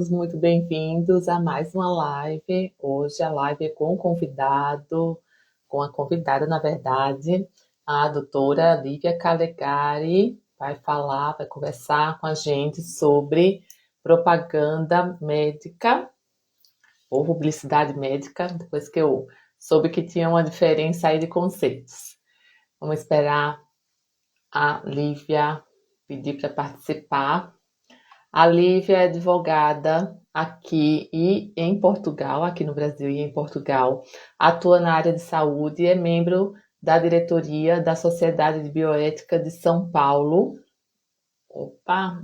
muito bem-vindos a mais uma live. Hoje a live é com o convidado, com a convidada, na verdade, a doutora Lívia Calegari, vai falar, vai conversar com a gente sobre propaganda médica ou publicidade médica, depois que eu soube que tinha uma diferença aí de conceitos. Vamos esperar a Lívia pedir para participar. A Lívia é advogada aqui e em Portugal, aqui no Brasil e em Portugal. Atua na área de saúde e é membro da diretoria da Sociedade de Bioética de São Paulo. Opa!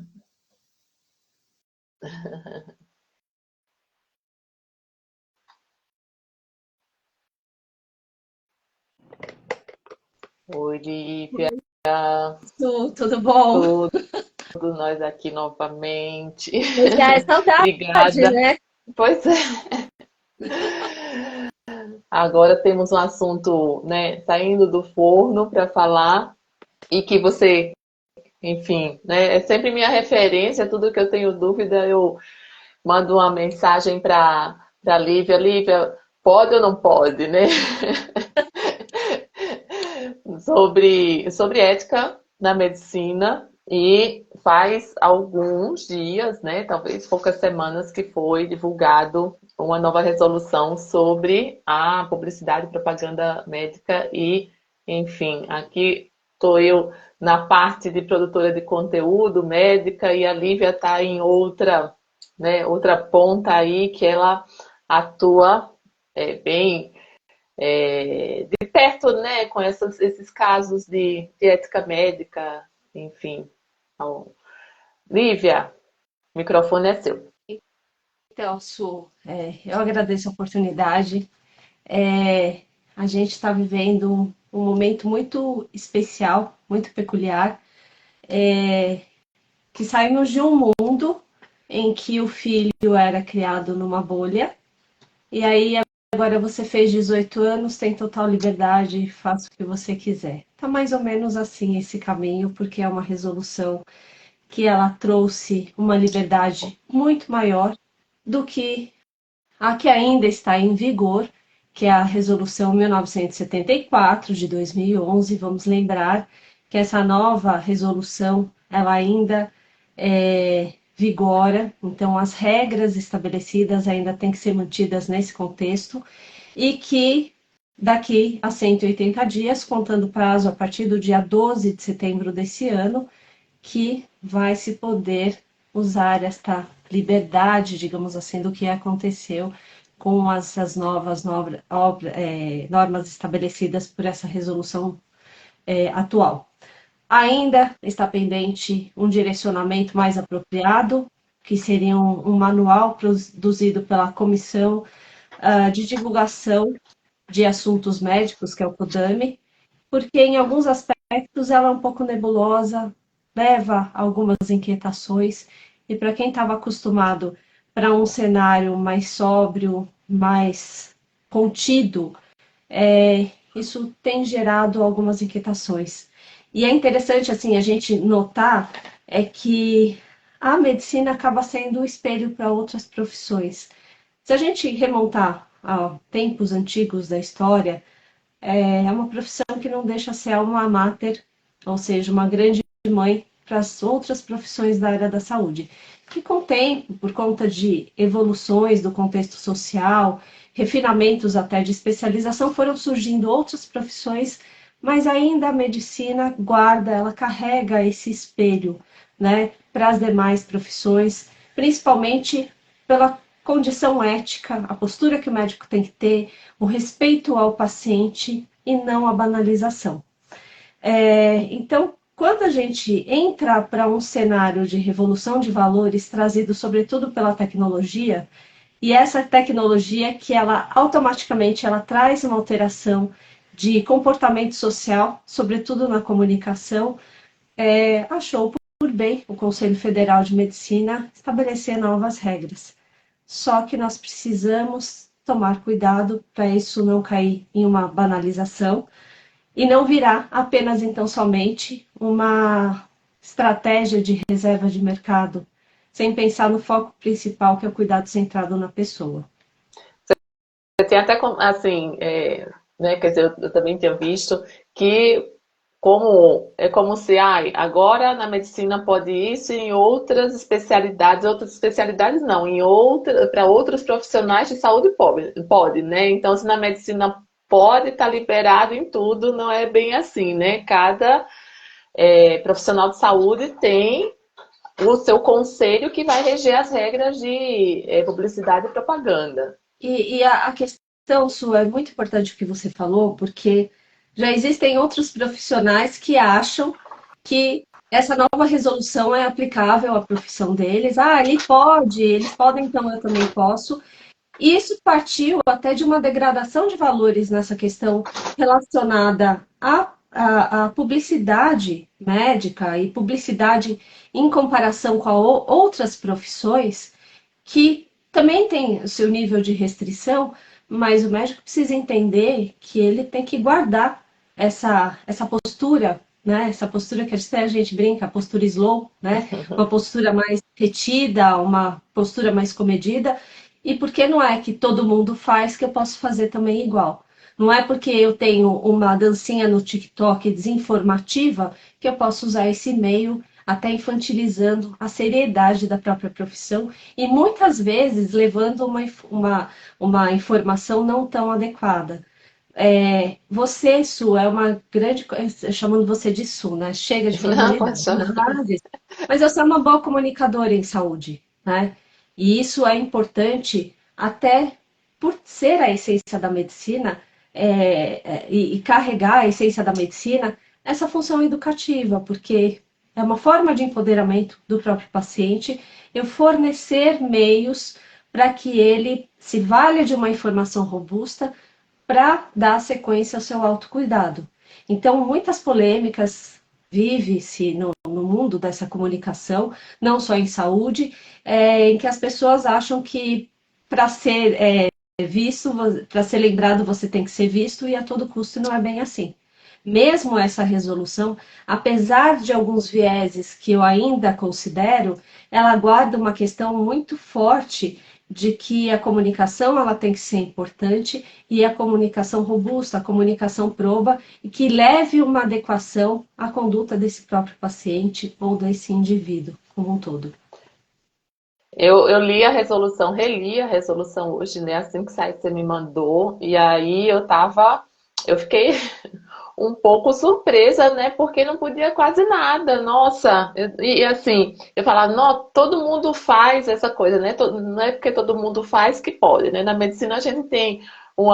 Oi, Lívia. Tudo bom? Tudo nós aqui novamente. Já é saudade, Obrigada. né? Pois é. Agora temos um assunto, né, saindo do forno para falar e que você, enfim, né, é sempre minha referência, tudo que eu tenho dúvida, eu mando uma mensagem para Lívia. Lívia, pode ou não pode, né? sobre ética na medicina e faz alguns dias, né, talvez poucas semanas, que foi divulgado uma nova resolução sobre a publicidade e propaganda médica e, enfim, aqui estou eu na parte de produtora de conteúdo médica e a Lívia está em outra, né, outra ponta aí que ela atua bem de perto, né, com esses casos de ética médica, enfim. Então, Lívia, o microfone é seu. Então, eu agradeço a oportunidade. É, a gente está vivendo um momento muito especial, muito peculiar, que saímos de um mundo em que o filho era criado numa bolha, e aí agora você fez 18 anos, tem total liberdade, faça o que você quiser. Tá mais ou menos assim esse caminho, porque é uma resolução que ela trouxe uma liberdade muito maior do que a que ainda está em vigor, que é a Resolução 1974 de 2011. Vamos lembrar que essa nova resolução ela ainda vigora, então as regras estabelecidas ainda têm que ser mantidas nesse contexto e que daqui a 180 dias, contando o prazo a partir do dia 12 de setembro desse ano, que vai se poder usar esta liberdade, digamos assim, do que aconteceu com as novas normas estabelecidas por essa resolução atual. Ainda está pendente um direcionamento mais apropriado, que seria um manual produzido pela Comissão de Divulgação de Assuntos Médicos, que é o CODAME, porque em alguns aspectos ela é um pouco nebulosa, leva algumas inquietações, e para quem estava acostumado para um cenário mais sóbrio, mais contido, isso tem gerado algumas inquietações. E é interessante assim a gente notar que a medicina acaba sendo um espelho para outras profissões. Se a gente remontar a tempos antigos da história, é uma profissão que não deixa ser alma mater, ou seja, uma grande mãe para as outras profissões da área da saúde, que com o tempo, por conta de evoluções do contexto social, refinamentos até de especialização, foram surgindo outras profissões, mas ainda a medicina guarda, ela carrega esse espelho, né, para as demais profissões, principalmente pela condição ética, a postura que o médico tem que ter, o respeito ao paciente e não a banalização. Então, quando a gente entra para um cenário de revolução de valores trazido sobretudo pela tecnologia, e essa tecnologia que ela automaticamente ela traz uma alteração de comportamento social, sobretudo na comunicação, achou por bem o Conselho Federal de Medicina estabelecer novas regras. Só que nós precisamos tomar cuidado para isso não cair em uma banalização e não virar apenas então somente uma estratégia de reserva de mercado sem pensar no foco principal, que é o cuidado centrado na pessoa. Você tem até, assim, né, quer dizer, eu também tenho visto que é como se, agora na medicina pode isso, em outras especialidades não, para outros profissionais de saúde pode, né? Então, se na medicina pode estar liberado em tudo, não é bem assim, né? Cada profissional de saúde tem o seu conselho que vai reger as regras de publicidade e propaganda. E a questão sua é muito importante o que você falou, porque já existem outros profissionais que acham que essa nova resolução é aplicável à profissão deles. Ah, eles podem, então eu também posso. E isso partiu até de uma degradação de valores nessa questão relacionada à publicidade médica e publicidade em comparação com outras profissões que também tem o seu nível de restrição, mas o médico precisa entender que ele tem que guardar essa postura, né? Essa postura que a gente brinca, a postura slow, né? Uma postura mais retida, uma postura mais comedida. E porque não é que todo mundo faz que eu posso fazer também igual. Não é porque eu tenho uma dancinha no TikTok desinformativa que eu posso usar esse meio até infantilizando a seriedade da própria profissão e muitas vezes levando uma informação não tão adequada. Você, Su, é uma grande. Chamando você de Su, né? Chega de Não, pode formalidade, não é chamar. nada disso. Mas você é uma boa comunicadora em saúde, né? E isso é importante até por ser a essência da medicina e carregar a essência da medicina essa função educativa, porque é uma forma de empoderamento do próprio paciente eu fornecer meios para que ele se valha de uma informação robusta para dar sequência ao seu autocuidado. Então, muitas polêmicas vive-se no mundo dessa comunicação, não só em saúde, em que as pessoas acham que para ser visto, para ser lembrado, você tem que ser visto, e a todo custo não é bem assim. Mesmo essa resolução, apesar de alguns vieses que eu ainda considero, ela guarda uma questão muito forte de que a comunicação ela tem que ser importante e a comunicação robusta, a comunicação proba e que leve uma adequação à conduta desse próprio paciente ou desse indivíduo como um todo. Eu li a resolução, reli a resolução hoje, né? Assim que saiu, você me mandou, e aí eu fiquei um pouco surpresa, né? Porque não podia quase nada. Nossa, e assim, eu falava, não, todo mundo faz essa coisa, né? Não é porque todo mundo faz que pode, né? Na medicina a gente tem um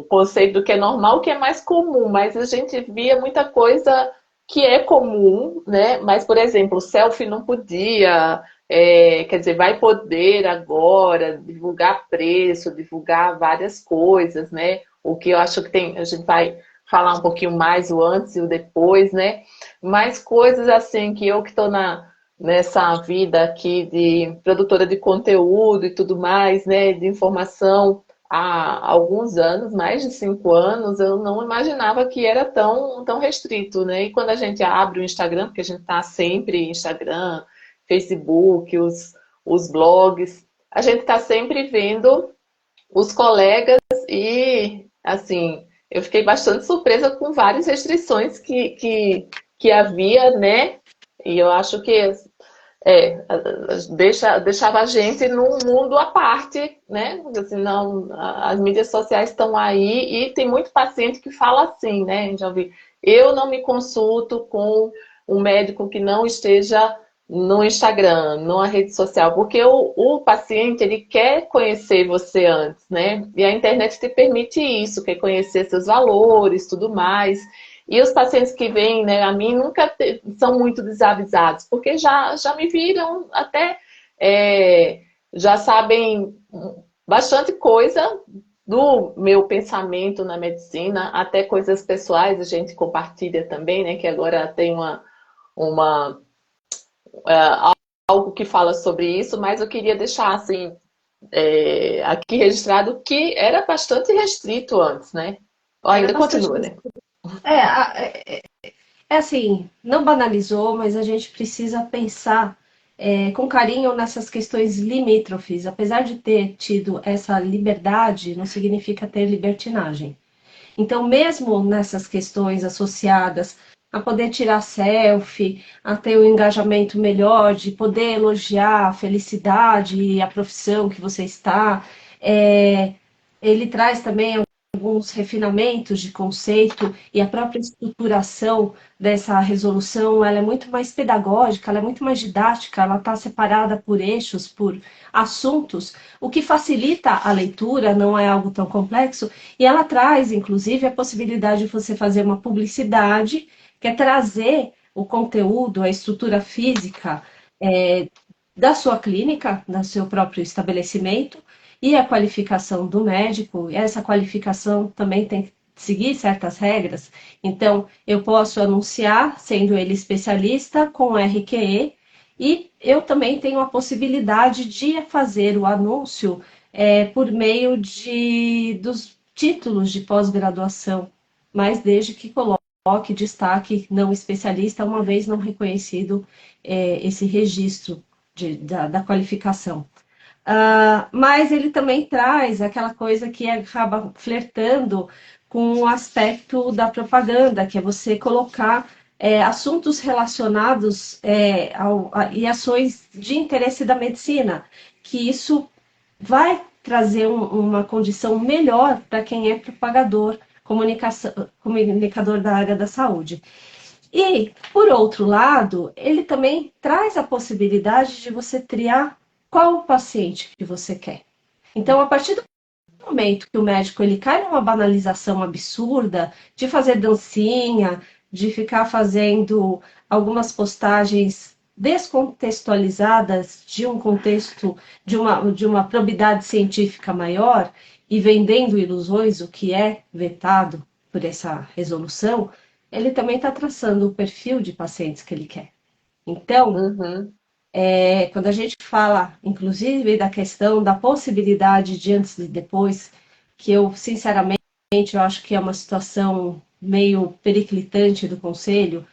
conceito do que é normal, o que é mais comum, mas a gente via muita coisa que é comum, né? Mas, por exemplo, o selfie não podia, quer dizer, vai poder agora divulgar preço, divulgar várias coisas, né? O que eu acho que a gente vai falar um pouquinho mais o antes e o depois, né? Mas coisas assim que eu que estou nessa vida aqui de produtora de conteúdo e tudo mais, né? De informação há alguns anos, mais de 5 anos, eu não imaginava que era tão restrito, né? E quando a gente abre o Instagram, porque a gente está sempre Instagram, Facebook, os blogs, a gente está sempre vendo os colegas e, assim, eu fiquei bastante surpresa com várias restrições que havia, né? E eu acho que deixava a gente num mundo à parte, né? Porque senão as mídias sociais estão aí e tem muito paciente que fala assim, né? A gente já ouvi, eu não me consulto com um médico que não esteja no Instagram, numa rede social, porque o paciente ele quer conhecer você antes, né? E a internet te permite isso, quer conhecer seus valores, tudo mais. E os pacientes que vêm, né, a mim são muito desavisados, porque já me viram até, já sabem bastante coisa do meu pensamento na medicina, até coisas pessoais a gente compartilha também, né, que agora tem uma algo que fala sobre isso, mas eu queria deixar assim aqui registrado que era bastante restrito antes, né? Era Ainda bastante. continua, né? É, É assim, não banalizou, mas a gente precisa pensar com carinho nessas questões limítrofes. Apesar de ter tido essa liberdade, não significa ter libertinagem. Então, mesmo nessas questões associadas a poder tirar selfie, a ter um engajamento melhor, de poder elogiar a felicidade e a profissão que você está, é, ele traz também alguns refinamentos de conceito e a própria estruturação dessa resolução, ela é muito mais pedagógica, ela é muito mais didática, ela está separada por eixos, por assuntos, o que facilita a leitura, não é algo tão complexo, e ela traz, inclusive, a possibilidade de você fazer uma publicidade, que é trazer o conteúdo, a estrutura física da sua clínica, do seu próprio estabelecimento, e a qualificação do médico, essa qualificação também tem que seguir certas regras. Então, eu posso anunciar, sendo ele especialista, com RQE, e eu também tenho a possibilidade de fazer o anúncio por meio dos títulos de pós-graduação, mas desde que coloque destaque não especialista, uma vez não reconhecido esse registro da qualificação. Mas ele também traz aquela coisa que acaba flertando com o aspecto da propaganda, que é você colocar assuntos relacionados e ações de interesse da medicina, que isso vai trazer uma condição melhor para quem é propagador, comunicador da área da saúde. E, por outro lado, ele também traz a possibilidade de você triar qual o paciente que você quer. Então, a partir do momento que o médico ele cai numa banalização absurda de fazer dancinha, de ficar fazendo algumas postagens descontextualizadas de um contexto, de uma probidade científica maior e vendendo ilusões, o que é vetado por essa resolução, ele também está traçando o perfil de pacientes que ele quer. Então, Uhum. quando a gente fala, inclusive, da questão da possibilidade de antes e depois, que eu, sinceramente, eu acho que é uma situação meio periclitante do conselho,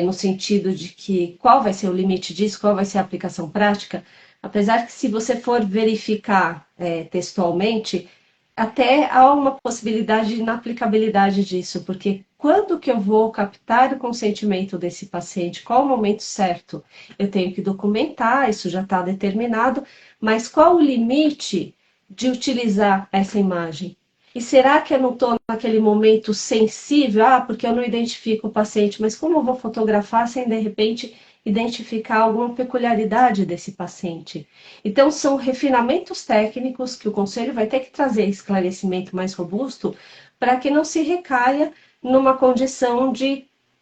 no sentido de que qual vai ser o limite disso, qual vai ser a aplicação prática, apesar que se você for verificar textualmente, até há uma possibilidade de inaplicabilidade disso, porque quando que eu vou captar o consentimento desse paciente? Qual o momento certo? Eu tenho que documentar, isso já está determinado, mas qual o limite de utilizar essa imagem? E será que eu não estou naquele momento sensível? Ah, porque eu não identifico o paciente, mas como eu vou fotografar sem, de repente, identificar alguma peculiaridade desse paciente? Então, são refinamentos técnicos que o Conselho vai ter que trazer esclarecimento mais robusto para que não se recaia numa condição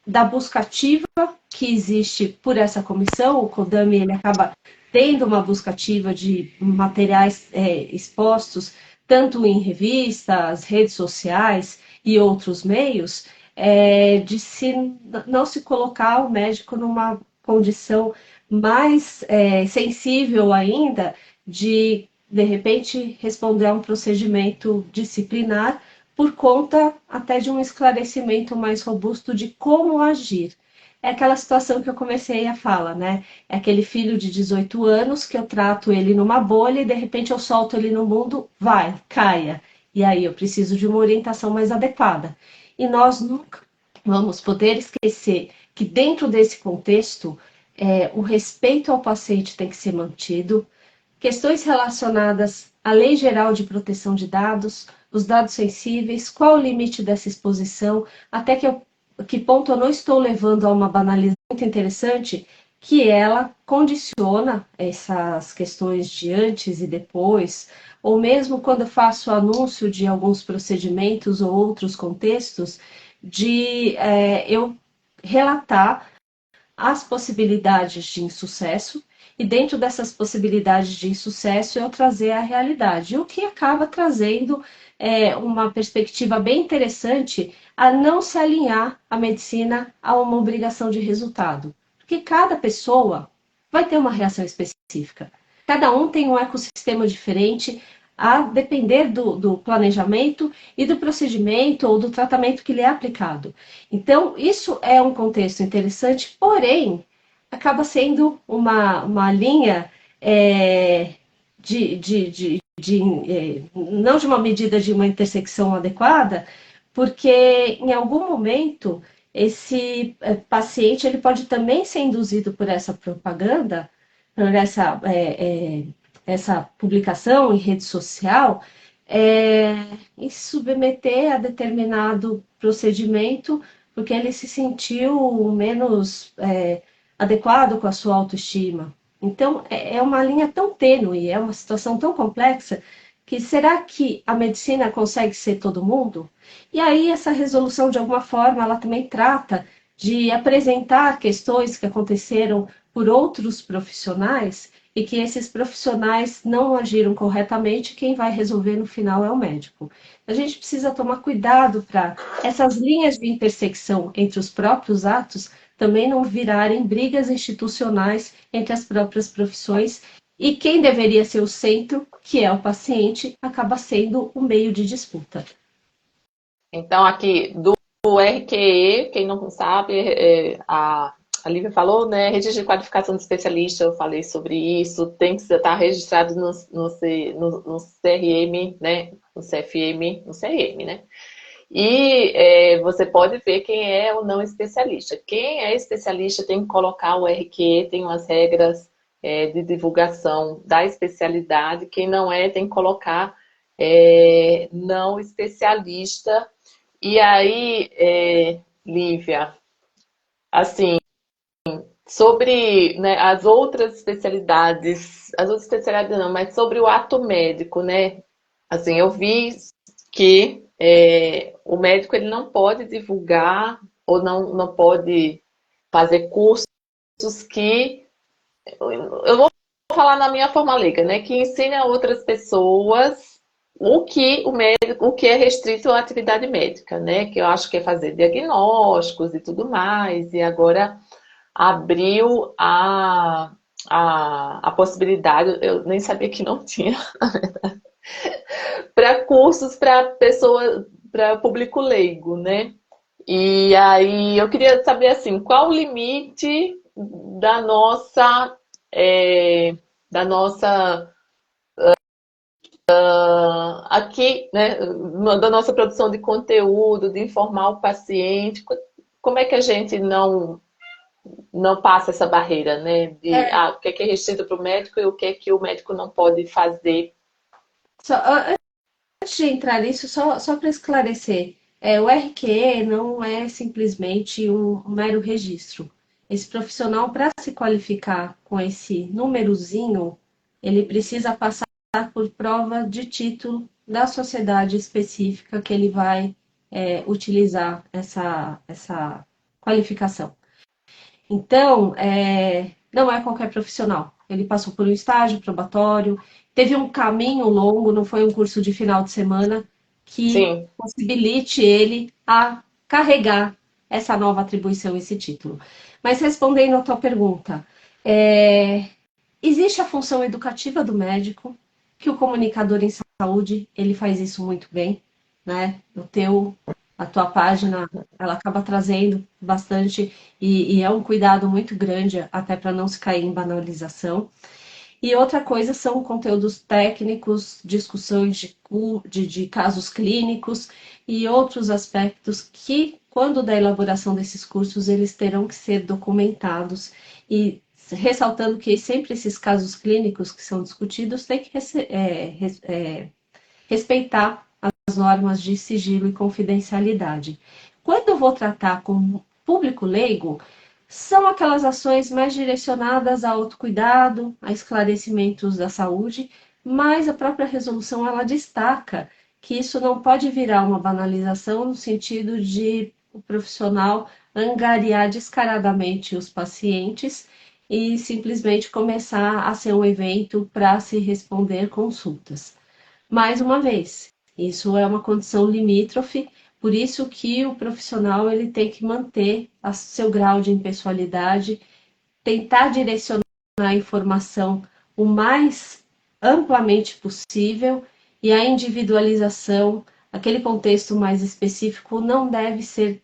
da busca ativa que existe por essa comissão. O CODAMI ele acaba tendo uma busca ativa de materiais expostos, tanto em revistas, redes sociais e outros meios, não se colocar o médico numa condição mais sensível ainda de repente, responder a um procedimento disciplinar por conta até de um esclarecimento mais robusto de como agir. É aquela situação que eu comecei a falar, né? É aquele filho de 18 anos que eu trato ele numa bolha e de repente eu solto ele no mundo, vai, caia. E aí eu preciso de uma orientação mais adequada. E nós nunca vamos poder esquecer que dentro desse contexto, o respeito ao paciente tem que ser mantido, questões relacionadas à Lei Geral de Proteção de Dados, os dados sensíveis, qual o limite dessa exposição, até que ponto eu não estou levando a uma banalização muito interessante, que ela condiciona essas questões de antes e depois, ou mesmo quando eu faço anúncio de alguns procedimentos ou outros contextos, de eu relatar as possibilidades de insucesso e dentro dessas possibilidades de insucesso eu trazer a realidade, o que acaba trazendo uma perspectiva bem interessante a não se alinhar a medicina a uma obrigação de resultado, porque cada pessoa vai ter uma reação específica. Cada um tem um ecossistema diferente, a depender do planejamento e do procedimento ou do tratamento que lhe é aplicado. Então, isso é um contexto interessante, porém, acaba sendo uma linha não de uma medida de uma intersecção adequada, porque em algum momento esse paciente ele pode também ser induzido por essa propaganda, por essa publicação em rede social, e se submeter a determinado procedimento porque ele se sentiu menos adequado com a sua autoestima. Então, é uma linha tão tênue, é uma situação tão complexa, que será que a medicina consegue ser todo mundo? E aí, essa resolução, de alguma forma, ela também trata de apresentar questões que aconteceram por outros profissionais e que esses profissionais não agiram corretamente, quem vai resolver no final é o médico. A gente precisa tomar cuidado para essas linhas de intersecção entre os próprios atos também não virarem brigas institucionais entre as próprias profissões e quem deveria ser o centro, que é o paciente, acaba sendo o meio de disputa. Então, aqui do RQE, quem não sabe, a Lívia falou, né? Registro de qualificação de especialista, eu falei sobre isso, tem que estar registrado no CRM, né? No CFM, no CRM, né? E você pode ver quem é ou não especialista. Quem é especialista tem que colocar o RQE, tem umas regras de divulgação da especialidade. Quem não é, tem que colocar não especialista. E aí, Lívia, assim, sobre, né, as outras especialidades não, mas sobre o ato médico, né? Assim, eu vi que o médico ele não pode divulgar ou não pode fazer cursos que eu vou falar na minha forma leiga, né? Que ensine a outras pessoas o que é restrito à atividade médica, né? Que eu acho que é fazer diagnósticos e tudo mais. E agora abriu a possibilidade, eu nem sabia que não tinha, para cursos para pessoa, para público leigo, né? E aí eu queria saber assim, qual o limite da nossa da nossa aqui, né, da nossa produção de conteúdo, de informar o paciente, como é que a gente não passa essa barreira, né? De o que é restrito para o médico e o que o médico não pode fazer. Antes de entrar nisso, só para esclarecer, o RQE não é simplesmente um mero registro. Esse profissional, para se qualificar com esse númerozinho, ele precisa passar por prova de título da sociedade específica que ele vai utilizar essa qualificação. Então, não é qualquer profissional. Ele passou por um estágio probatório, teve um caminho longo, não foi um curso de final de semana que Sim. possibilite ele a carregar essa nova atribuição, esse título. Mas respondendo à tua pergunta, existe a função educativa do médico, que o comunicador em saúde, ele faz isso muito bem, né? A tua página, ela acaba trazendo bastante e é um cuidado muito grande até para não se cair em banalização. E outra coisa são conteúdos técnicos, discussões de casos clínicos e outros aspectos que, quando da elaboração desses cursos, eles terão que ser documentados e ressaltando que sempre esses casos clínicos que são discutidos têm que respeitar as normas de sigilo e confidencialidade. Quando eu vou tratar com público leigo, são aquelas ações mais direcionadas ao autocuidado, a esclarecimentos da saúde, mas a própria resolução ela destaca que isso não pode virar uma banalização no sentido de o profissional angariar descaradamente os pacientes e simplesmente começar a ser um evento para se responder consultas. Mais uma vez, isso é uma condição limítrofe, por isso que o profissional ele tem que manter seu grau de impessoalidade, tentar direcionar a informação o mais amplamente possível e a individualização, aquele contexto mais específico, não deve ser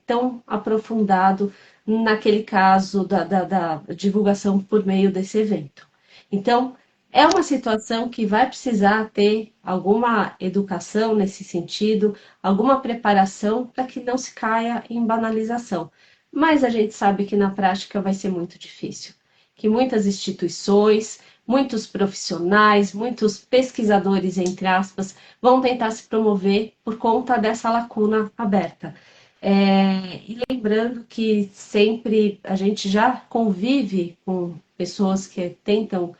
tão aprofundado naquele caso da divulgação por meio desse evento. Então, é uma situação que vai precisar ter alguma educação nesse sentido, alguma preparação para que não se caia em banalização. Mas a gente sabe que na prática vai ser muito difícil, que muitas instituições, muitos profissionais, muitos pesquisadores, entre aspas, vão tentar se promover por conta dessa lacuna aberta. E lembrando que sempre a gente já convive com pessoas que tentam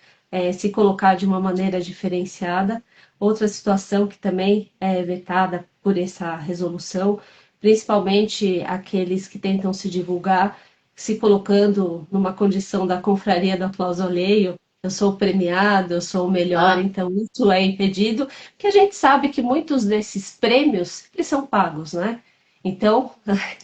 se colocar de uma maneira diferenciada. Outra situação que também é vetada por essa resolução, principalmente aqueles que tentam se divulgar, se colocando numa condição da confraria do aplauso alheio, eu sou o premiado, eu sou o melhor, Ah, então isso é impedido, porque a gente sabe que muitos desses prêmios, eles são pagos, né? Então,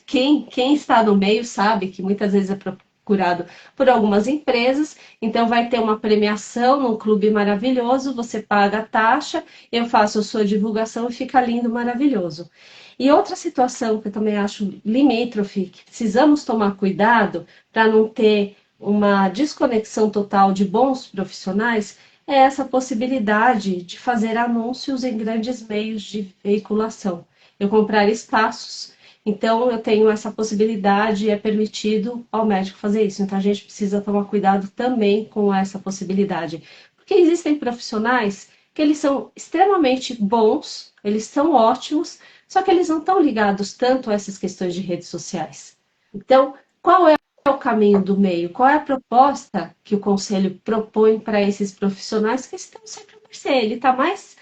quem está no meio sabe que muitas vezes é procurado por algumas empresas, então vai ter uma premiação num clube maravilhoso, você paga a taxa, eu faço a sua divulgação e fica lindo, maravilhoso. E outra situação que eu também acho limítrofe, que precisamos tomar cuidado para não ter uma desconexão total de bons profissionais, é essa possibilidade de fazer anúncios em grandes meios de veiculação. Eu comprar espaços, então eu tenho essa possibilidade, é permitido ao médico fazer isso. Então a gente precisa tomar cuidado também com essa possibilidade. Porque existem profissionais que eles são extremamente bons, eles são ótimos, só que eles não estão ligados tanto a essas questões de redes sociais. Então, qual é o caminho do meio? Qual é a proposta que o conselho propõe para esses profissionais que estão sempre a mercê? Ele está mais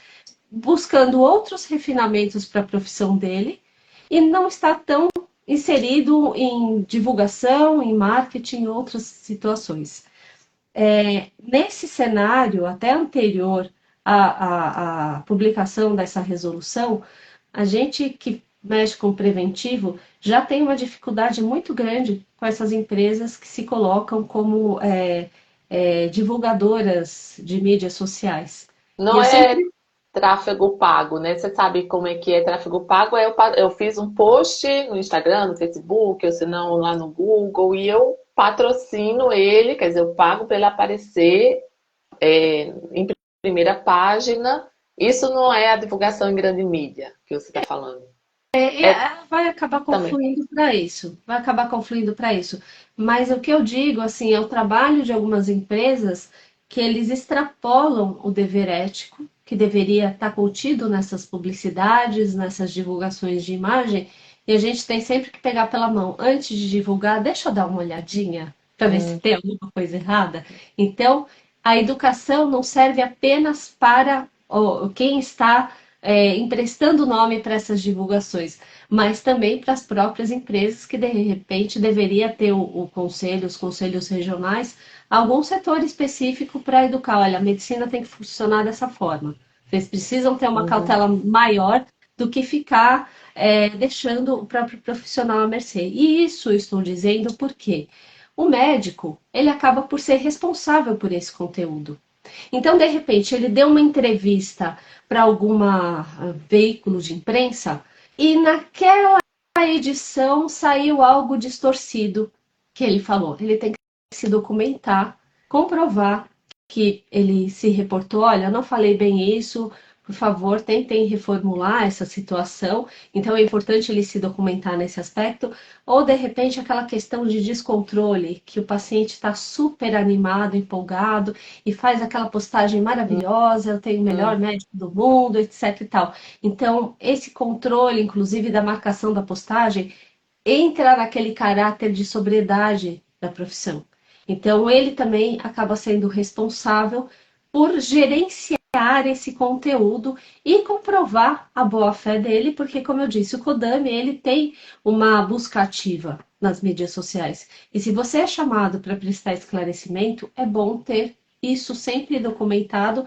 buscando outros refinamentos para a profissão dele e não está tão inserido em divulgação, em marketing, em outras situações. Nesse cenário, até anterior à publicação dessa resolução, a gente que mexe com preventivo já tem uma dificuldade muito grande com essas empresas que se colocam como divulgadoras de mídias sociais. E não eu é sempre tráfego pago, né? Você sabe como é que é tráfego pago? Eu fiz um post no Instagram, no Facebook, ou se não lá no Google, e eu patrocino ele, quer dizer, eu pago para ele aparecer em primeira página. Isso não é a divulgação em grande mídia que você está falando. É ela vai acabar também. confluindo para isso, vai acabar confluindo para isso. Mas o que eu digo, assim, é o trabalho de algumas empresas que eles extrapolam o dever ético, que deveria estar contido nessas publicidades, nessas divulgações de imagem, e a gente tem sempre que pegar pela mão. Antes de divulgar, deixa eu dar uma olhadinha para ver se Hum, tem alguma coisa errada. Então, a educação não serve apenas para quem está emprestando nome para essas divulgações, mas também para as próprias empresas que de repente deveria ter o conselho, os conselhos regionais, algum setor específico para educar. Olha, a medicina tem que funcionar dessa forma. Vocês precisam ter uma uhum. cautela maior do que ficar deixando o próprio profissional à mercê. E isso eu estou dizendo porque o médico ele acaba por ser responsável por esse conteúdo. Então, de repente, ele deu uma entrevista para alguma veículo de imprensa e naquela edição saiu algo distorcido que ele falou. Ele tem que se documentar, comprovar que ele se reportou, olha, eu não falei bem isso, por favor, tentem reformular essa situação. Então é importante ele se documentar nesse aspecto, ou de repente aquela questão de descontrole, que o paciente está super animado, empolgado e faz aquela postagem maravilhosa, eu tenho o melhor Hum. médico do mundo, etc e tal. Então, esse controle, inclusive da marcação da postagem, entra naquele caráter de sobriedade da profissão. Então, ele também acaba sendo responsável por gerenciar esse conteúdo e comprovar a boa-fé dele, porque, como eu disse, o Kodami ele tem uma busca ativa nas mídias sociais. E se você é chamado para prestar esclarecimento, é bom ter isso sempre documentado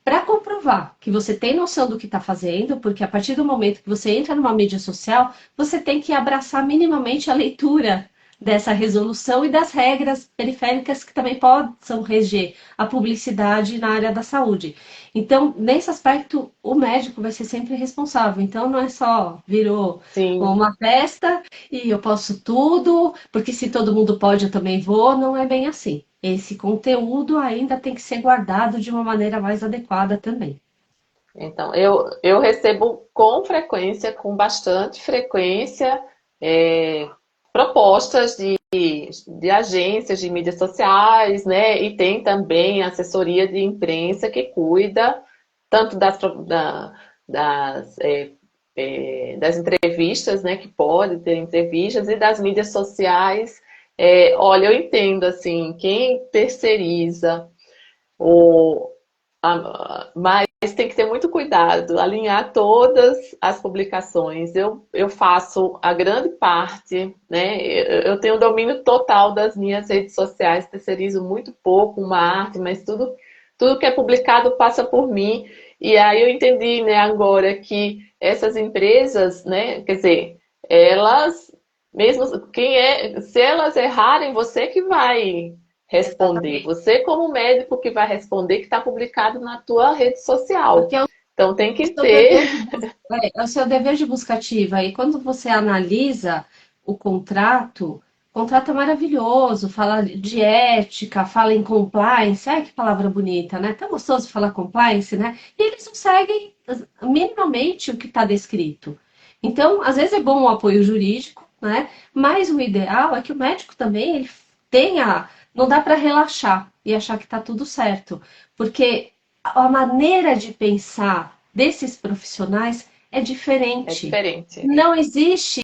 para comprovar que você tem noção do que está fazendo, porque a partir do momento que você entra numa mídia social, você tem que abraçar minimamente a leitura dessa resolução e das regras periféricas que também possam reger a publicidade na área da saúde. Então, nesse aspecto, o médico vai ser sempre responsável. Então, não é só virou Sim. uma festa e eu posso tudo, porque se todo mundo pode, eu também vou. Não é bem assim. Esse conteúdo ainda tem que ser guardado de uma maneira mais adequada também. Então, eu recebo com frequência, com bastante frequência, é, propostas de agências de mídias sociais, né? E tem também assessoria de imprensa que cuida tanto das entrevistas, né? Que pode ter entrevistas, e das mídias sociais. Olha, eu entendo assim, quem terceiriza o, mas tem que ter muito cuidado, alinhar todas as publicações. Eu faço a grande parte, né? Eu tenho domínio total das minhas redes sociais, terceirizo muito pouco uma arte, mas tudo que é publicado passa por mim. E aí eu entendi, né, agora que essas empresas, né, quer dizer, elas, mesmo se elas errarem, você que vai responder. Exatamente. Você, como médico, que vai responder que está publicado na tua rede social. Porque é Então tem o que seu dever ter. é o seu dever de buscativa. E quando você analisa o contrato é maravilhoso, fala de ética, fala em compliance. Ai, que palavra bonita, né? Tão gostoso falar compliance, né? E eles não seguem minimamente o que está descrito. Então, às vezes é bom o apoio jurídico, né? Mas o ideal é que o médico também ele tenha. Não dá para relaxar e achar que está tudo certo, porque a maneira de pensar desses profissionais é É diferente. diferente. Não existe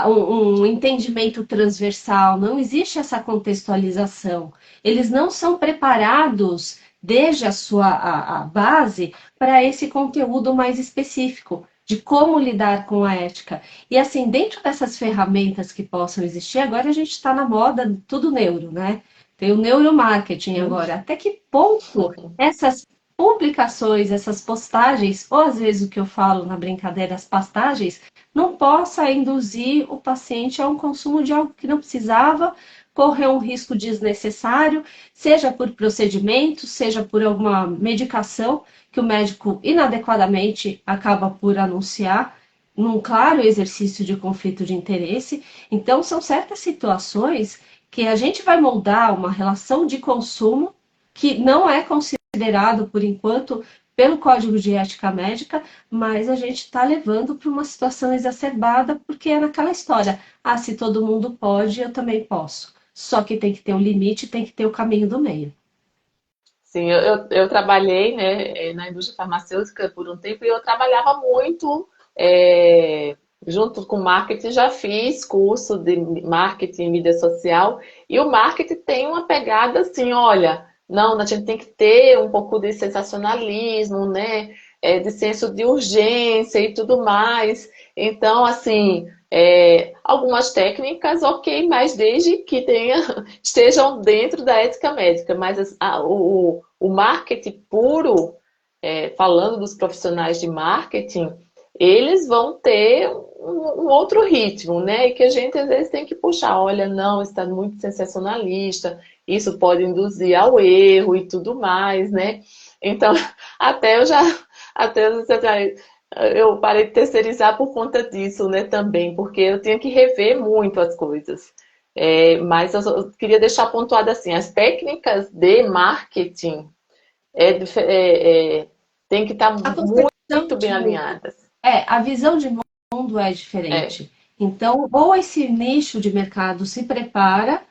um entendimento transversal, não existe essa contextualização. Eles não são preparados desde a sua a base para esse conteúdo mais específico de como lidar com a ética. E assim, dentro dessas ferramentas que possam existir, agora a gente está na moda tudo neuro, né? Tem o neuromarketing agora. Até que ponto essas publicações, essas postagens, ou às vezes o que eu falo na brincadeira, as pastagens, não possa induzir o paciente a um consumo de algo que não precisava, correr um risco desnecessário, seja por procedimento, seja por alguma medicação que o médico inadequadamente acaba por anunciar, num claro exercício de conflito de interesse. Então, são certas situações que a gente vai moldar uma relação de consumo que não é considerado, por enquanto, pelo Código de Ética Médica, mas a gente está levando para uma situação exacerbada, porque é naquela história: ah, se todo mundo pode, eu também posso. Só que tem que ter um limite, tem que ter o caminho do meio. Sim, eu trabalhei, né, na indústria farmacêutica por um tempo, e eu trabalhava muito junto com marketing. Já fiz curso de marketing e mídia social, e o marketing tem uma pegada assim, olha, não, a gente tem que ter um pouco de sensacionalismo, né, de senso de urgência e tudo mais. Então, assim, algumas técnicas, ok, mas desde que estejam dentro da ética médica. Mas o marketing puro, falando dos profissionais de marketing, eles vão ter um outro ritmo, né? E que a gente às vezes tem que puxar. Olha, não, está muito sensacionalista, isso pode induzir ao erro e tudo mais, né? Então, até eu já, até eu parei de terceirizar por conta disso, né? Também, porque eu tinha que rever muito as coisas. Mas eu queria deixar pontuado assim, as técnicas de marketing tem que estar A concepção muito bem de mundo, alinhadas. a visão de mundo é É, diferente. Então, ou esse nicho de mercado se prepara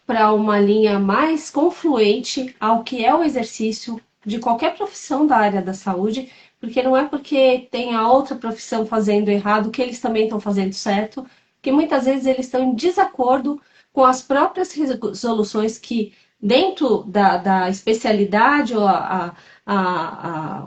para uma linha mais confluente ao que é o exercício de qualquer profissão da área da saúde, porque não é porque tem a outra profissão fazendo errado que eles também estão fazendo certo, que muitas vezes eles estão em desacordo com as próprias resoluções que, dentro da especialidade ou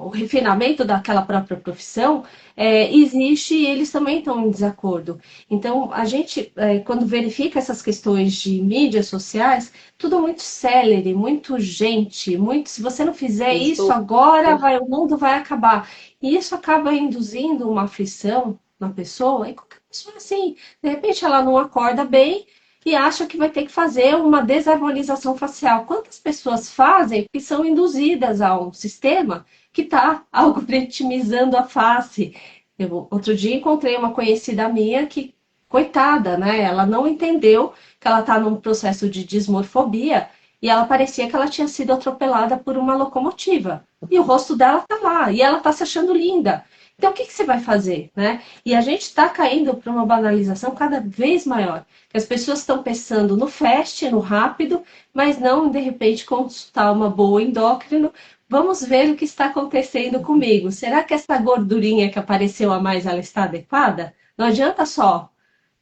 o refinamento daquela própria profissão, existe e eles também estão em desacordo. Então, a gente, quando verifica essas questões de mídias sociais, tudo muito célere, muito urgente, muito, se você não fizer isso isso. agora, o mundo vai acabar. E isso acaba induzindo uma aflição na pessoa, e qualquer pessoa assim, de repente ela não acorda bem, e acha que vai ter que fazer uma desarmonização facial. Quantas pessoas fazem que são induzidas a um sistema que está algoritmizando a face? Eu, outro dia encontrei uma conhecida minha que, coitada, né? Ela não entendeu que ela está num processo de dismorfobia e ela parecia que ela tinha sido atropelada por uma locomotiva. E o rosto dela está lá, e ela está se achando linda. Então, o que, que você vai fazer, né? E a gente está caindo para uma banalização cada vez maior. Que as pessoas estão pensando no fast, no rápido, mas não, de repente, consultar uma boa endócrino. Vamos ver o que está acontecendo comigo. Será que essa gordurinha que apareceu a mais, ela está adequada? Não adianta só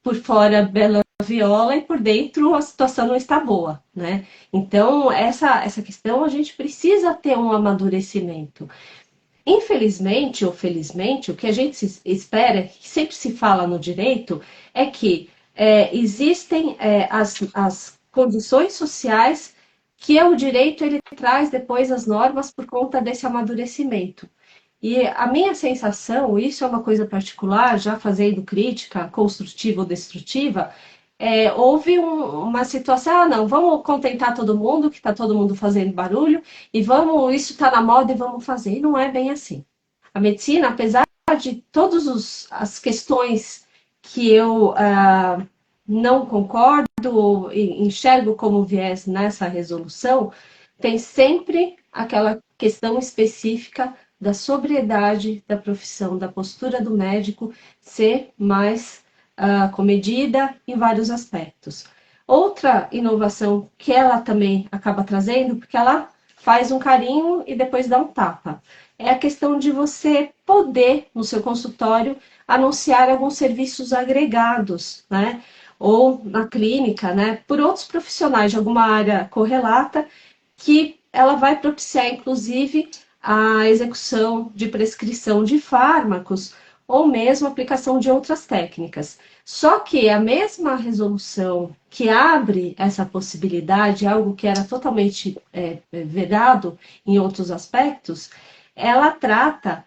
por fora bela viola e por dentro a situação não está boa, né? Então, essa questão a gente precisa ter um amadurecimento. Infelizmente ou felizmente, o que a gente espera, que sempre se fala no direito, é que existem as condições sociais que o direito ele traz depois as normas por conta desse amadurecimento. E a minha sensação, isso é uma coisa particular, já fazendo crítica construtiva ou destrutiva, houve uma situação, não, vamos contentar todo mundo, que está todo mundo fazendo barulho, e vamos, isso está na moda e vamos fazer. E não é bem assim. A medicina, apesar de todas as questões que eu não concordo ou enxergo como viés nessa resolução, tem sempre aquela questão específica da sobriedade da profissão, da postura do médico ser mais comedida em vários aspectos. Outra inovação que ela também acaba trazendo, porque ela faz um carinho e depois dá um tapa, é a questão de você poder, no seu consultório, anunciar alguns serviços agregados, né? Ou na clínica, né? Por outros profissionais de alguma área correlata, que ela vai propiciar, inclusive, a execução de prescrição de fármacos ou mesmo aplicação de outras técnicas. Só que a mesma resolução que abre essa possibilidade, algo que era totalmente vedado em outros aspectos, ela trata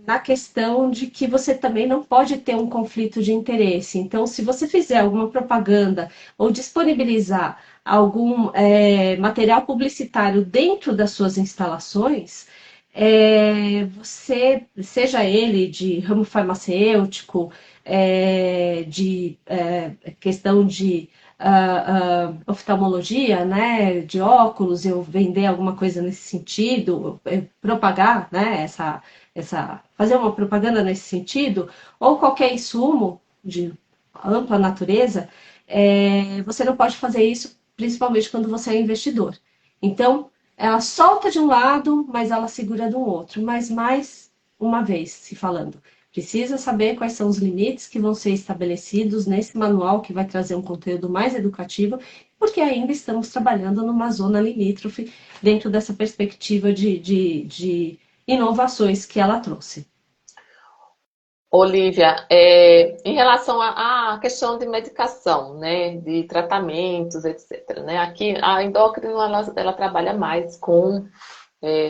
na questão de que você também não pode ter um conflito de interesse. Então, se você fizer alguma propaganda ou disponibilizar algum material publicitário dentro das suas instalações, você, seja ele de ramo farmacêutico, de questão de oftalmologia, né, de óculos, eu vender alguma coisa nesse sentido, propagar, né, fazer uma propaganda nesse sentido, ou qualquer insumo de ampla natureza, você não pode fazer isso, principalmente quando você é investidor. Então, ela solta de um lado, mas ela segura do outro. Mas mais uma vez, se falando, precisa saber quais são os limites que vão ser estabelecidos nesse manual que vai trazer um conteúdo mais educativo, porque ainda estamos trabalhando numa zona limítrofe dentro dessa perspectiva de inovações que ela trouxe. Olívia, em relação à questão de medicação, né, de tratamentos, etc., né, aqui a endócrino ela trabalha mais com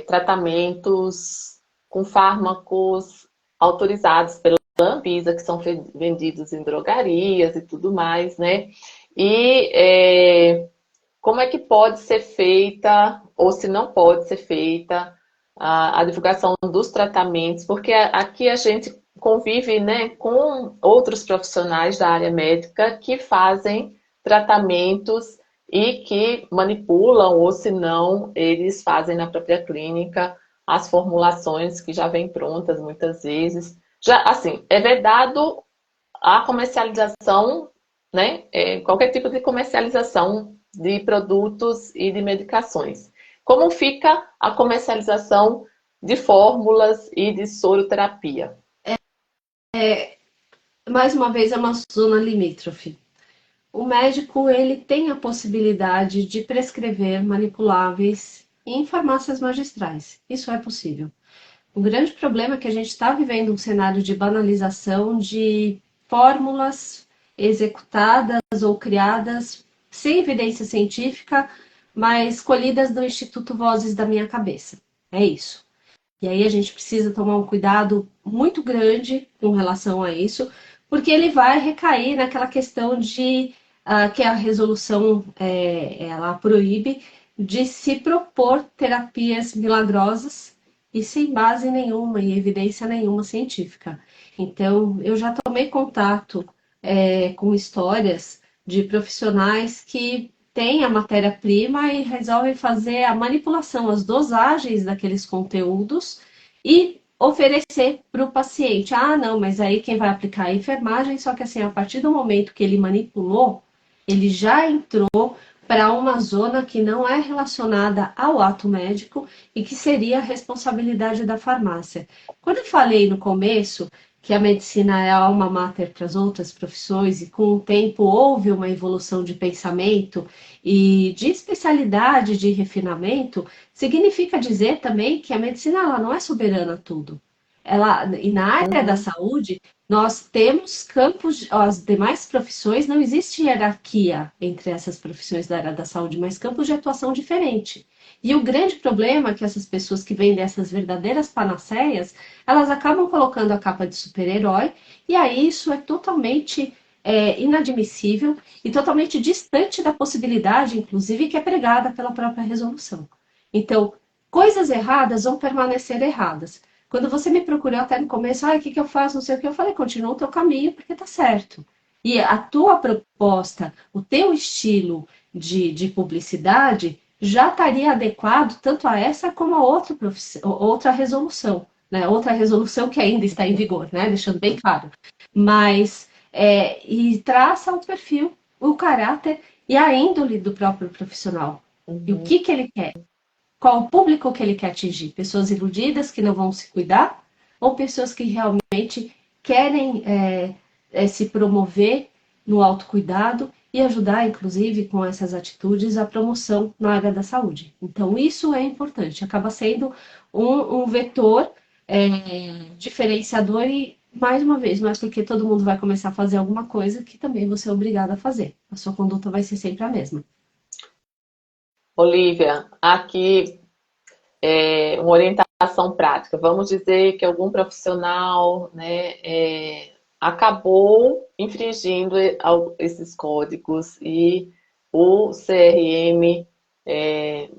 tratamentos com fármacos autorizados pela Anvisa, que são vendidos em drogarias e tudo mais, né? E como é que pode ser feita, ou se não pode ser feita, a divulgação dos tratamentos, porque aqui a gente convive, né, com outros profissionais da área médica que fazem tratamentos e que manipulam, ou se não, eles fazem na própria clínica as formulações que já vêm prontas muitas vezes. Já, assim, é vedado a comercialização, né, qualquer tipo de comercialização de produtos e de medicações. Como fica a comercialização de fórmulas e de soroterapia? Mais uma vez, é uma zona limítrofe. O médico ele tem a possibilidade de prescrever manipuláveis em farmácias magistrais. Isso é possível. O grande problema é que a gente está vivendo um cenário de banalização de fórmulas executadas ou criadas sem evidência científica, mas colhidas do Instituto Vozes da Minha Cabeça. É isso. E aí a gente precisa tomar um cuidado muito grande com relação a isso, porque ele vai recair naquela questão de que a resolução ela proíbe de se propor terapias milagrosas e sem base nenhuma e evidência nenhuma científica. Então, eu já tomei contato com histórias de profissionais que têm a matéria-prima e resolvem fazer a manipulação, as dosagens daqueles conteúdos e oferecer para o paciente. Ah, não, mas aí quem vai aplicar é a enfermagem, só que assim, a partir do momento que ele manipulou, ele já entrou para uma zona que não é relacionada ao ato médico e que seria a responsabilidade da farmácia. Quando eu falei no começo que a medicina é a alma mater para as outras profissões e com o tempo houve uma evolução de pensamento e de especialidade de refinamento, significa dizer também que a medicina ela não é soberana a tudo. E na área da Uhum. saúde, nós temos campos, as demais profissões, não existe hierarquia entre essas profissões da área da saúde, mas campos de atuação diferente. E o grande problema é que essas pessoas que vendem essas verdadeiras panaceias, elas acabam colocando a capa de super-herói, e aí isso é totalmente inadmissível e totalmente distante da possibilidade, inclusive, que é pregada pela própria resolução. Então, coisas erradas vão permanecer erradas. Quando você me procurou até no começo, o que eu faço, não sei o que, eu falei, continua o teu caminho, porque tá certo. E a tua proposta, o teu estilo de publicidade já estaria adequado tanto a essa como a outra resolução, né? Outra resolução que ainda está em vigor, né? Deixando bem claro. Mas, e traça o perfil, o caráter e a índole do próprio profissional. E o Uhum. que ele quer? Qual o público que ele quer atingir? Pessoas iludidas que não vão se cuidar ou pessoas que realmente querem se promover no autocuidado e ajudar, inclusive, com essas atitudes, a promoção na área da saúde. Então, isso é importante, acaba sendo um vetor diferenciador e, mais uma vez, não é porque todo mundo vai começar a fazer alguma coisa que também você é obrigado a fazer. A sua conduta vai ser sempre a mesma. Olivia, aqui uma orientação prática. Vamos dizer que algum profissional, né, acabou infringindo esses códigos e o CRM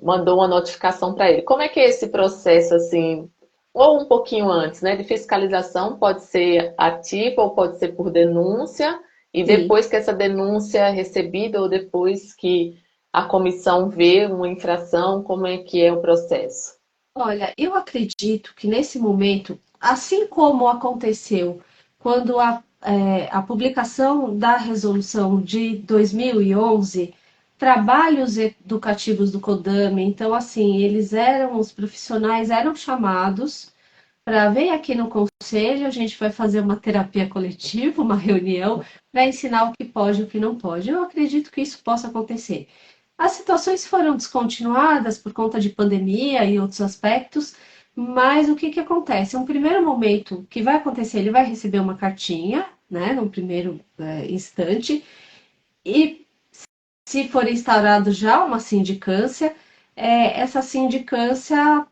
mandou uma notificação para ele. Como é que é esse processo, assim, ou um pouquinho antes, né, de fiscalização? Pode ser ativa ou pode ser por denúncia, e Sim. depois que essa denúncia é recebida ou depois que a comissão vê uma infração, como é que é o processo? Olha, eu acredito que nesse momento, assim como aconteceu quando a publicação da resolução de 2011, trabalhos educativos do CODAME, então, assim, os profissionais eram chamados para vir aqui no conselho, a gente vai fazer uma terapia coletiva, uma reunião, para ensinar o que pode e o que não pode. Eu acredito que isso possa acontecer. As situações foram descontinuadas por conta de pandemia e outros aspectos, mas o que acontece? Um primeiro momento que vai acontecer, ele vai receber uma cartinha, né, num primeiro instante, e se for instaurado já uma sindicância, essa sindicância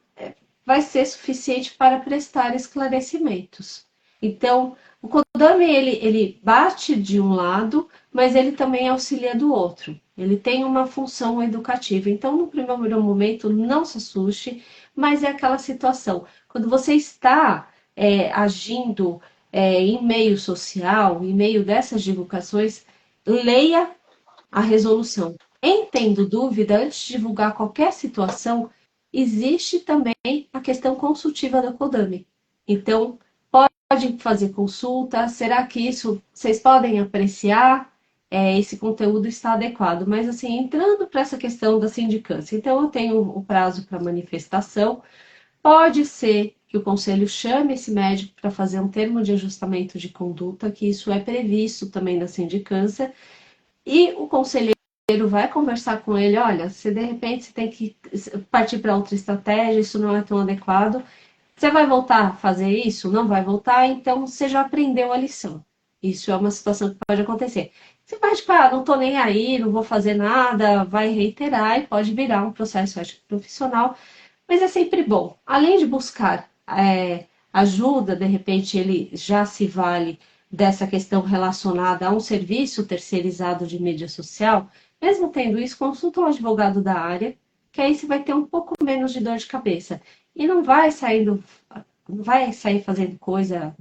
vai ser suficiente para prestar esclarecimentos. Então, o CODAME ele bate de um lado, mas ele também auxilia do outro. Ele tem uma função educativa. Então, no primeiro momento, não se assuste, mas é aquela situação. Quando você está agindo em meio social, em meio dessas divulgações, leia a resolução. Em tendo dúvida, antes de divulgar qualquer situação, existe também a questão consultiva da CODAME. Então, pode fazer consulta, será que isso vocês podem apreciar? Esse conteúdo está adequado, mas assim, entrando para essa questão da sindicância, então eu tenho o prazo para manifestação, pode ser que o conselho chame esse médico para fazer um termo de ajustamento de conduta, que isso é previsto também na sindicância, e o conselheiro vai conversar com ele, olha, se de repente você tem que partir para outra estratégia, isso não é tão adequado, você vai voltar a fazer isso? Não vai voltar, então você já aprendeu a lição. Isso é uma situação que pode acontecer. Você vai, tipo, não tô nem aí, não vou fazer nada, vai reiterar e pode virar um processo ético profissional, mas é sempre bom. Além de buscar ajuda, de repente ele já se vale dessa questão relacionada a um serviço terceirizado de mídia social, mesmo tendo isso, consulta um advogado da área, que aí você vai ter um pouco menos de dor de cabeça. E não vai sair fazendo coisa,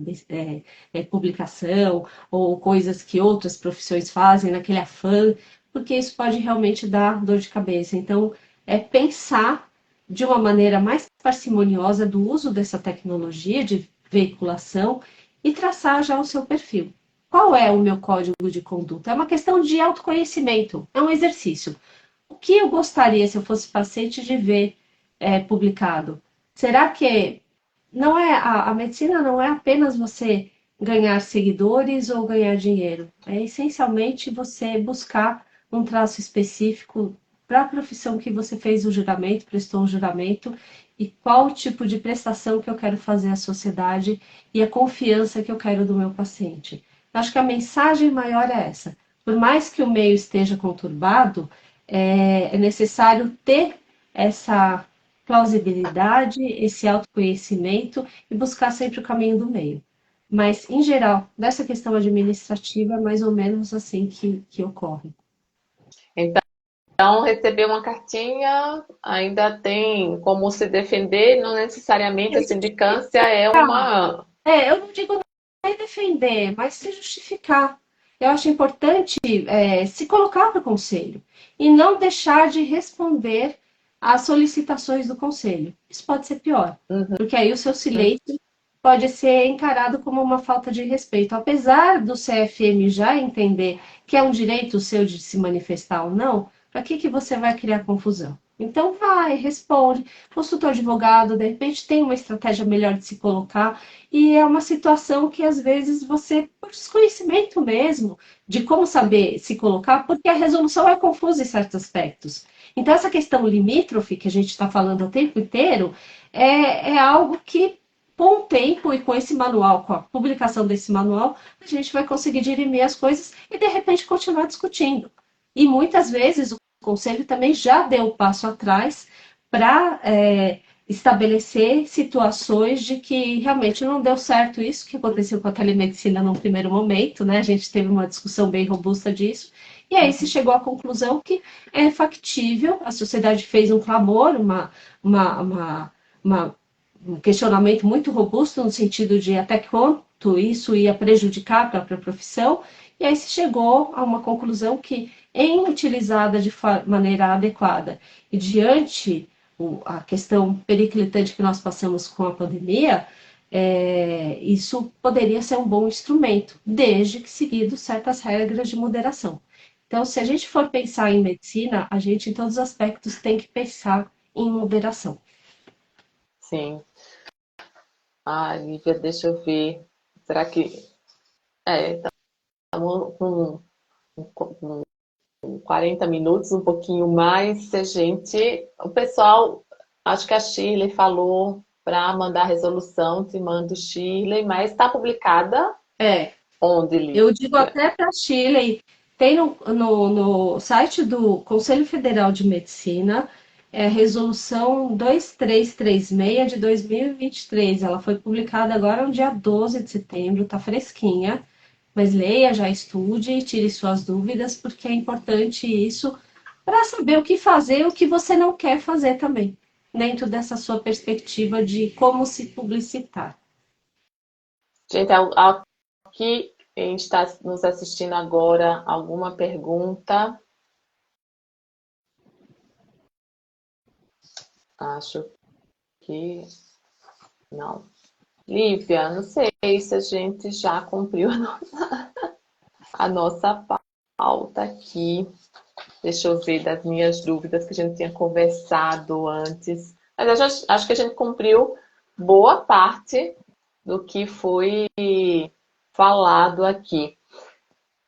publicação, ou coisas que outras profissões fazem naquele afã, porque isso pode realmente dar dor de cabeça. Então, é pensar de uma maneira mais parcimoniosa do uso dessa tecnologia de veiculação e traçar já o seu perfil. Qual é o meu código de conduta? É uma questão de autoconhecimento, é um exercício. O que eu gostaria, se eu fosse paciente, de ver publicado? Será que não é a medicina não é apenas você ganhar seguidores ou ganhar dinheiro? É essencialmente você buscar um traço específico para a profissão que você fez o juramento, prestou o juramento, e qual tipo de prestação que eu quero fazer à sociedade e a confiança que eu quero do meu paciente. Acho que a mensagem maior é essa. Por mais que o meio esteja conturbado, é necessário ter essa plausibilidade, esse autoconhecimento e buscar sempre o caminho do meio. Mas, em geral, dessa questão administrativa, é mais ou menos assim que ocorre. Então, receber uma cartinha ainda tem como se defender, não necessariamente a sindicância é uma. Eu não digo nem defender, mas se justificar. Eu acho importante se colocar para o conselho e não deixar de responder às solicitações do conselho. Isso pode ser pior, Uhum. porque aí o seu silêncio pode ser encarado como uma falta de respeito. Apesar do CFM já entender que é um direito seu de se manifestar ou não, para que você vai criar confusão? Então vai, responde, consulta o advogado, de repente tem uma estratégia melhor de se colocar, e é uma situação que às vezes você, por desconhecimento mesmo, de como saber se colocar, porque a resolução é confusa em certos aspectos. Então essa questão limítrofe que a gente está falando o tempo inteiro é algo que com o tempo e com esse manual, com a publicação desse manual, a gente vai conseguir dirimir as coisas e, de repente, continuar discutindo. E muitas vezes o Conselho também já deu um passo atrás para estabelecer situações de que realmente não deu certo isso que aconteceu com a telemedicina num primeiro momento, né? A gente teve uma discussão bem robusta disso, e aí se chegou à conclusão que é factível, a sociedade fez um clamor, uma um questionamento muito robusto no sentido de até quanto isso ia prejudicar a própria profissão, e aí se chegou a uma conclusão que, em utilizada de maneira adequada e diante a questão periclitante que nós passamos com a pandemia, isso poderia ser um bom instrumento, desde que seguido certas regras de moderação. Então, se a gente for pensar em medicina, a gente, em todos os aspectos, tem que pensar em moderação. Sim. Ah, Lívia, deixa eu ver. Será que. Estamos com 40 minutos, um pouquinho mais. Se a gente. O pessoal, acho que a Shirley falou para mandar a resolução, te mando Shirley, mas está publicada É, onde, eu digo Lívia? até para Chile, tem no site do Conselho Federal de Medicina, resolução 2336 de 2023. Ela foi publicada agora no dia 12 de setembro, está fresquinha, mas leia, já estude, tire suas dúvidas, porque é importante isso para saber o que fazer e o que você não quer fazer também, dentro dessa sua perspectiva de como se publicitar. Gente, aqui a gente está nos assistindo agora. Alguma pergunta? Acho que não. Lívia, não sei se a gente já cumpriu a nossa pauta aqui. Deixa eu ver das minhas dúvidas que a gente tinha conversado antes. Mas eu acho que a gente cumpriu boa parte do que foi falado aqui.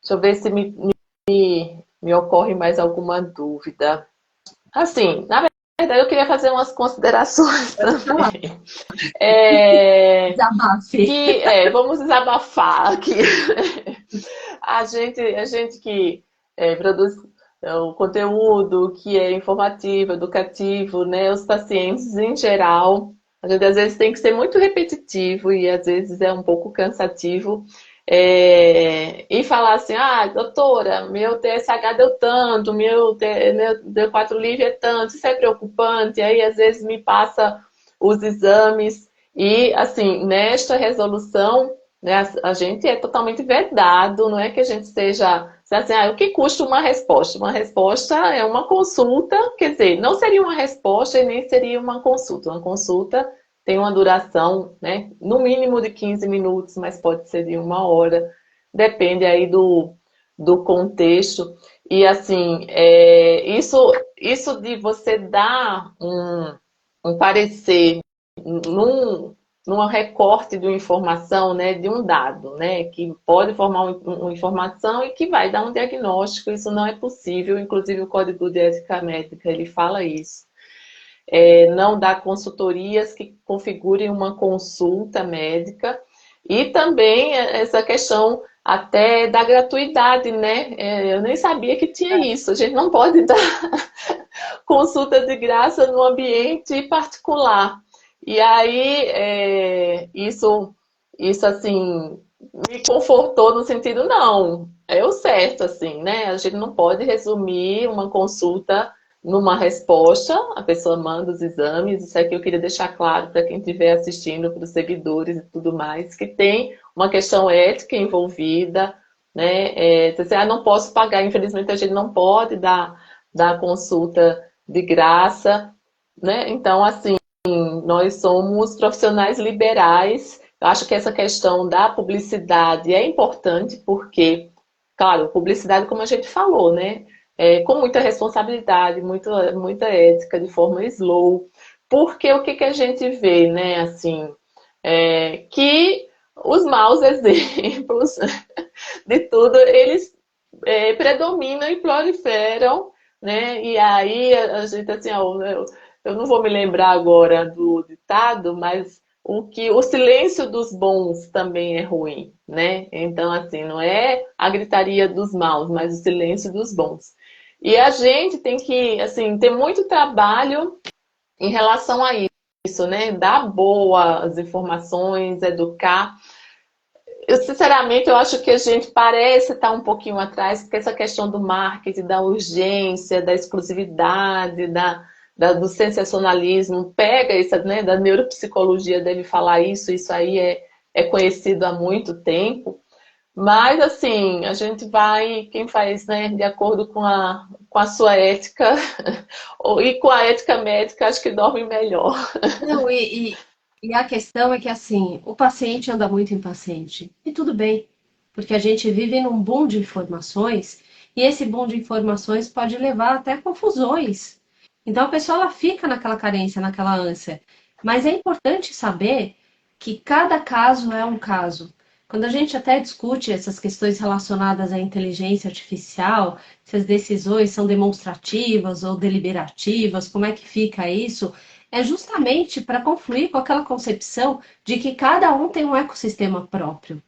Deixa eu ver se me ocorre mais alguma dúvida. Assim, na verdade, eu queria fazer umas considerações também. Desabafe. Vamos desabafar aqui. A gente que produz o conteúdo que é informativo, educativo, né? Os pacientes em geral, a gente às vezes tem que ser muito repetitivo e às vezes é um pouco cansativo. E falar assim, ah, doutora, meu TSH deu tanto, meu D4 livre é tanto, isso é preocupante, aí às vezes me passa os exames, e assim, nesta resolução, né, a gente é totalmente vedado, não é que a gente seja assim, o que custa uma resposta? Uma resposta é uma consulta, quer dizer, não seria uma resposta e nem seria uma consulta. Uma consulta tem uma duração, né, no mínimo de 15 minutos, mas pode ser de 1 hora, depende aí do contexto. E assim, isso de você dar um parecer num, num recorte de uma informação, né, de um dado, né, que pode formar uma informação e que vai dar um diagnóstico, isso não é possível, inclusive o Código de Ética Médica, ele fala isso. Não dar consultorias que configurem uma consulta médica, e também essa questão até da gratuidade, né? Eu nem sabia que tinha isso. A gente não pode dar consulta de graça no ambiente particular. E aí, isso assim, me confortou no sentido, não, é o certo, assim, né? A gente não pode resumir uma consulta numa resposta, a pessoa manda os exames, isso aqui eu queria deixar claro para quem estiver assistindo, para os seguidores e tudo mais, que tem uma questão ética envolvida, né? Não posso pagar, infelizmente a gente não pode dar consulta de graça, né? Então, assim, nós somos profissionais liberais. Eu acho que essa questão da publicidade é importante porque, claro, publicidade, como a gente falou, né? Com muita responsabilidade, muita ética, de forma slow. Porque o que, que a gente vê, né? Assim, que os maus exemplos de tudo, eles predominam e proliferam, né? E aí a gente assim, eu não vou me lembrar agora do ditado, mas o silêncio dos bons também é ruim, né? Então assim, não é a gritaria dos maus, mas o silêncio dos bons. E a gente tem que assim ter muito trabalho em relação a isso, né? Dar boas informações, educar. Sinceramente, eu acho que a gente parece estar um pouquinho atrás, porque essa questão do marketing, da urgência, da exclusividade, do sensacionalismo, pega isso, né, da neuropsicologia dele falar isso aí é conhecido há muito tempo. Mas, assim, a gente vai, quem faz, né, de acordo com a sua ética, e com a ética médica, acho que dorme melhor. Não, e a questão é que, assim, o paciente anda muito impaciente. E tudo bem, porque a gente vive num boom de informações e esse boom de informações pode levar até a confusões. Então a pessoa ela fica naquela carência, naquela ânsia. Mas é importante saber que cada caso é um caso. Quando a gente até discute essas questões relacionadas à inteligência artificial, se as decisões são demonstrativas ou deliberativas, como é que fica isso? É justamente para confluir com aquela concepção de que cada um tem um ecossistema próprio.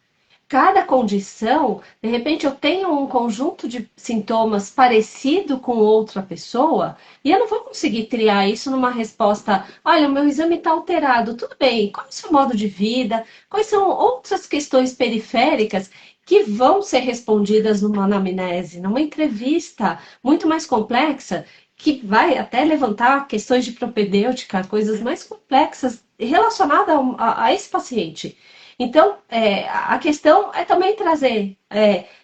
Cada condição, de repente eu tenho um conjunto de sintomas parecido com outra pessoa, e eu não vou conseguir triar isso numa resposta, olha, o meu exame está alterado, tudo bem, qual é o seu modo de vida, quais são outras questões periféricas que vão ser respondidas numa anamnese, numa entrevista muito mais complexa, que vai até levantar questões de propedêutica, coisas mais complexas relacionadas a esse paciente. Então, a questão é também trazer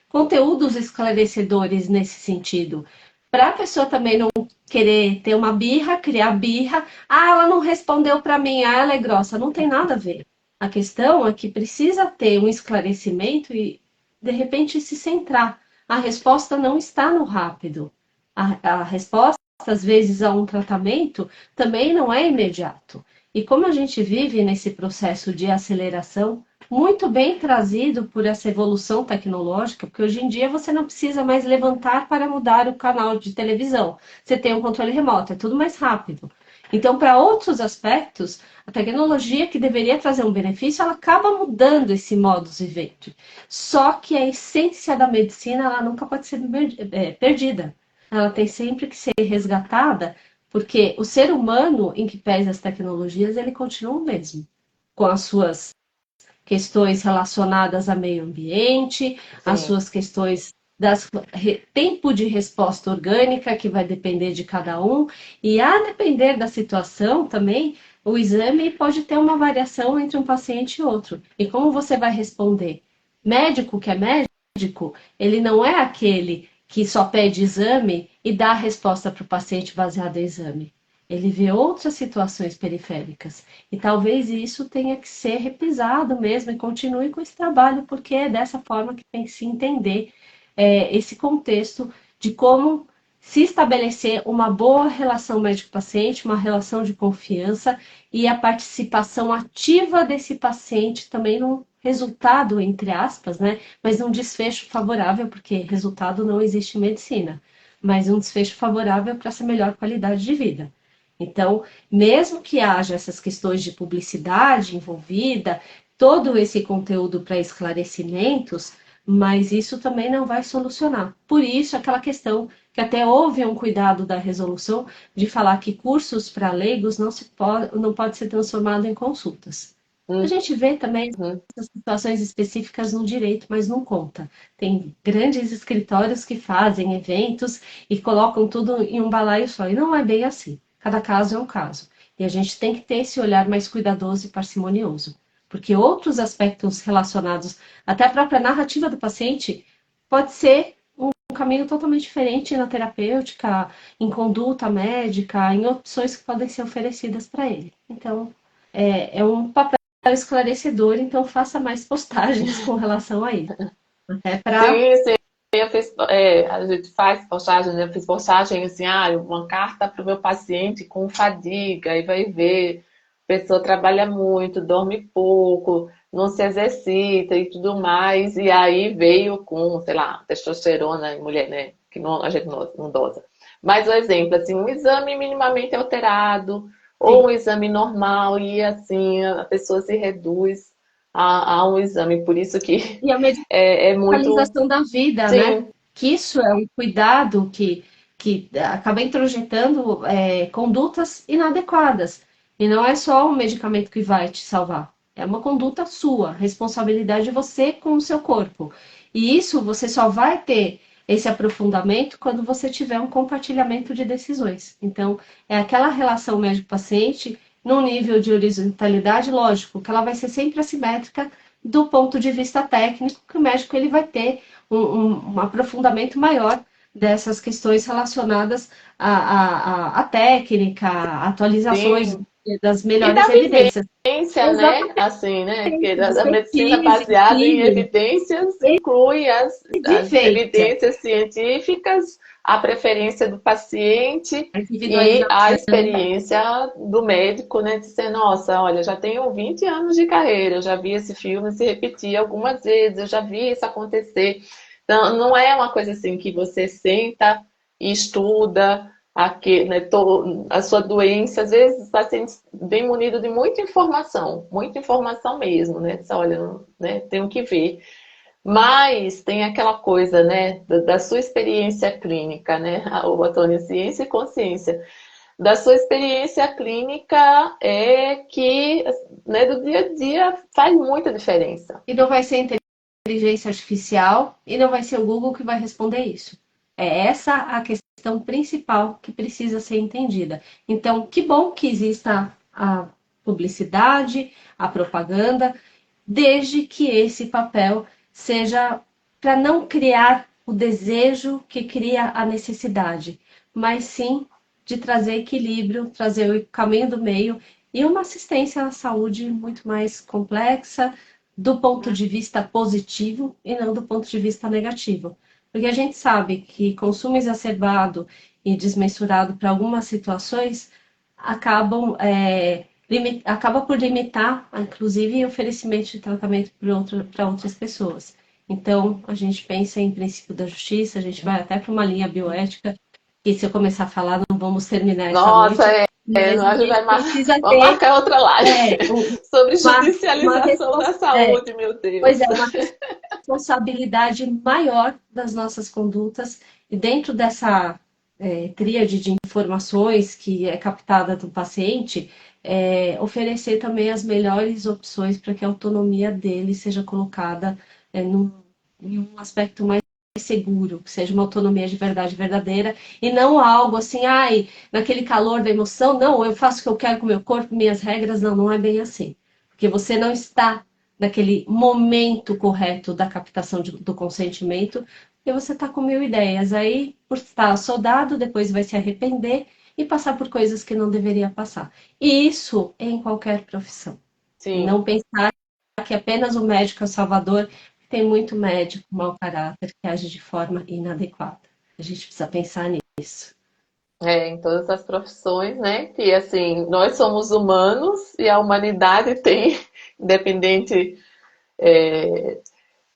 conteúdos esclarecedores nesse sentido, para a pessoa também não querer ter uma birra, criar birra. Ah, ela não respondeu para mim, ah, ela é grossa. Não tem nada a ver. A questão é que precisa ter um esclarecimento e, de repente, se centrar. A resposta não está no rápido. A resposta, às vezes, a um tratamento também não é imediato. E como a gente vive nesse processo de aceleração, muito bem trazido por essa evolução tecnológica, porque hoje em dia você não precisa mais levantar para mudar o canal de televisão. Você tem um controle remoto, é tudo mais rápido. Então, para outros aspectos, a tecnologia que deveria trazer um benefício, ela acaba mudando esse modus vivendi. Só que a essência da medicina, ela nunca pode ser perdida. Ela tem sempre que ser resgatada, porque o ser humano em que pese as tecnologias, ele continua o mesmo, com as suas questões relacionadas a meio ambiente, as Sim. suas questões tempo de resposta orgânica, que vai depender de cada um, e a depender da situação também, o exame pode ter uma variação entre um paciente e outro. E como você vai responder? Médico que é médico, ele não é aquele que só pede exame e dá a resposta para o paciente baseada em exame. Ele vê outras situações periféricas. E talvez isso tenha que ser repisado mesmo e continue com esse trabalho, porque é dessa forma que tem que se entender esse contexto de como se estabelecer uma boa relação médico-paciente, uma relação de confiança e a participação ativa desse paciente também no resultado, entre aspas, né? Mas um desfecho favorável, porque resultado não existe em medicina, mas um desfecho favorável para essa melhor qualidade de vida. Então, mesmo que haja essas questões de publicidade envolvida, todo esse conteúdo para esclarecimentos, mas isso também não vai solucionar. Por isso, aquela questão que até houve um cuidado da resolução de falar que cursos para leigos não pode ser transformado em consultas. A Uhum. gente vê também essas situações específicas no direito, mas não conta. Tem grandes escritórios que fazem eventos e colocam tudo em um balaio só, e não é bem assim. Cada caso é um caso. E a gente tem que ter esse olhar mais cuidadoso e parcimonioso, porque outros aspectos relacionados até a própria narrativa do paciente pode ser um caminho totalmente diferente na terapêutica, em conduta médica, em opções que podem ser oferecidas para ele. Então, é um papel esclarecedor, então faça mais postagens com relação a isso. Até para. Sim, sim. Eu fiz, a gente faz postagem, né? Eu fiz postagem assim, uma carta para o meu paciente com fadiga, e vai ver, a pessoa trabalha muito, dorme pouco, não se exercita e tudo mais, e aí veio com, sei lá, testosterona em mulher, né? Que não, a gente não dosa. Mas o exemplo, assim, um exame minimamente alterado, ou Sim. um exame normal, e assim, a pessoa se reduz a um exame. Por isso que E a é muito. medicalização da vida, né? Sim, Que isso é um cuidado que acaba introjetando condutas inadequadas. E não é só o medicamento que vai te salvar. É uma conduta sua, responsabilidade de você com o seu corpo. E isso você só vai ter esse aprofundamento quando você tiver um compartilhamento de decisões. Então, é aquela relação médico-paciente num nível de horizontalidade, lógico, que ela vai ser sempre assimétrica do ponto de vista técnico, que o médico ele vai ter um aprofundamento maior dessas questões relacionadas à técnica, atualizações sim. das E melhores da evidências. vivência, né? Exatamente, Assim, né? Porque de a medicina pesquisa, baseada em feeling, evidências inclui as vivência, evidências científicas, a preferência do paciente a e a individualização. experiência do médico, né? De ser, nossa, olha, já tenho 20 anos de carreira, eu já vi esse filme se repetir algumas vezes, eu já vi isso acontecer. Então, não é uma coisa assim que você senta e estuda aqui, né, a sua doença. Às vezes os pacientes vêm munidos de muita informação mesmo, né? Diz, olha, né, tenho que ver. Mas tem aquela coisa, né, da sua experiência clínica, né, o Antônio, ciência e consciência. Da sua experiência clínica é que, né, do dia a dia faz muita diferença. E não vai ser inteligência artificial e não vai ser o Google que vai responder isso. É essa a questão principal que precisa ser entendida. Então, que bom que exista a publicidade, a propaganda, desde que esse papel seja para não criar o desejo que cria a necessidade, mas sim de trazer equilíbrio, trazer o caminho do meio e uma assistência à saúde muito mais complexa, do ponto de vista positivo e não do ponto de vista negativo. Porque a gente sabe que consumo exacerbado e desmensurado para algumas situações acaba por limitar, inclusive, o oferecimento de tratamento para outras pessoas. Então, a gente pensa em princípio da justiça, a gente vai até para uma linha bioética, que se eu começar a falar, não vamos terminar essa Nossa, noite, mas a a gente gente precisa vamos ter marcar outra live é, sobre uma judicialização da saúde, meu pois Deus. é, uma responsabilidade maior das nossas condutas e dentro dessa tríade de informações que é captada do paciente, oferecer também as melhores opções para que a autonomia dele seja colocada em um aspecto mais seguro, que seja uma autonomia de verdade verdadeira, e não algo assim, ai, naquele calor da emoção, não, eu faço o que eu quero com o meu corpo, minhas regras, não, não é bem assim. Porque você não está naquele momento correto da captação do consentimento, e você está com mil ideias. Aí, por estar soldado, depois vai se arrepender e passar por coisas que não deveria passar. E isso em qualquer profissão. E Sim. não pensar que apenas o médico é o salvador. Tem muito médico mau caráter que age de forma inadequada. A gente precisa pensar nisso. Em todas as profissões, né? Que assim, nós somos humanos e a humanidade tem, independente